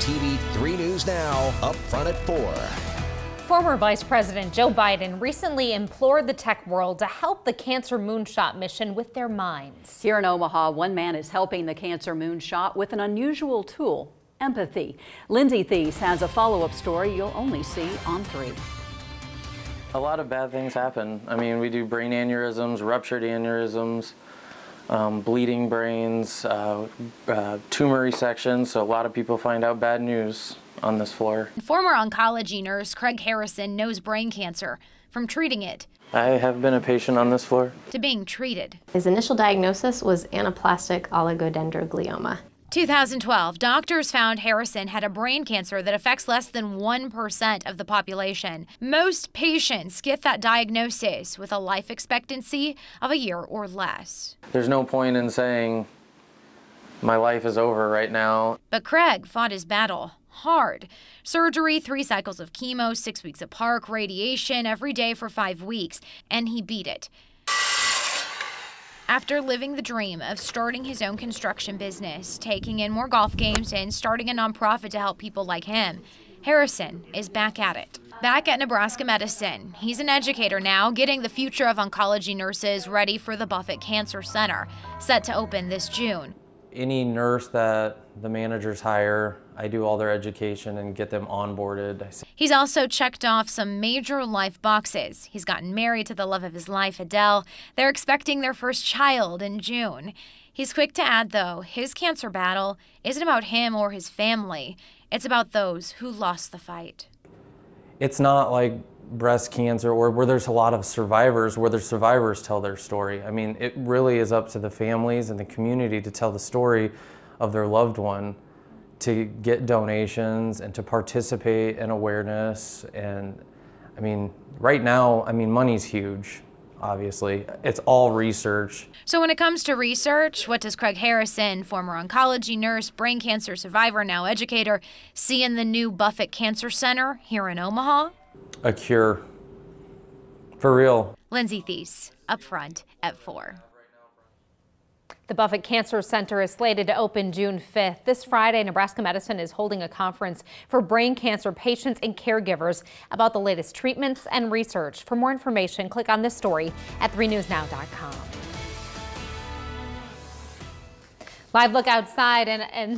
KMTV 3 News Now, up front at 4. Former Vice President Joe Biden recently implored the tech world to help the Cancer Moonshot mission with their minds. Here in Omaha, one man is helping the Cancer Moonshot with an unusual tool, empathy. Lindsay Thies has a follow-up story you'll only see on 3. A lot of bad things happen. I mean, we do brain aneurysms, ruptured aneurysms, bleeding brains, tumor resections, so a lot of people find out bad news on this floor. Former oncology nurse Craig Harrison knows brain cancer from treating it. I have been a patient on this floor. To being treated. His initial diagnosis was anaplastic oligodendroglioma. 2012, doctors found Harrison had a brain cancer that affects less than 1% of the population. Most patients get that diagnosis with a life expectancy of a year or less. There's no point in saying my life is over right now. But Craig fought his battle hard. Surgery, 3 cycles of chemo, 6 weeks apart, radiation every day for 5 weeks, and he beat it. After living the dream of starting his own construction business, taking in more golf games, and starting a nonprofit to help people like him, Harrison is back at it. Back at Nebraska Medicine, he's an educator now, getting the future of oncology nurses ready for the Buffett Cancer Center, set to open this June. Any nurse that the managers hire, I do all their education and get them onboarded. He's also checked off some major life boxes. He's gotten married to the love of his life, Adele. They're expecting their first child in June. He's quick to add, though, his cancer battle isn't about him or his family. It's about those who lost the fight. It's not like breast cancer or where there's a lot of survivors, where the survivors tell their story. I mean, it really is up to the families and the community to tell the story of their loved one, to get donations and to participate in awareness. And I mean, right now, I mean, money's huge, obviously. It's all research. So when it comes to research, what does Craig Harrison, former oncology nurse, brain cancer survivor, now educator, see in the new Buffett Cancer Center here in Omaha? A cure. For real. Lindsay Thies, up front at 4. The Buffett Cancer Center is slated to open June 5th. This Friday, Nebraska Medicine is holding a conference for brain cancer patients and caregivers about the latest treatments and research. For more information, click on this story at 3newsnow.com. Live look outside and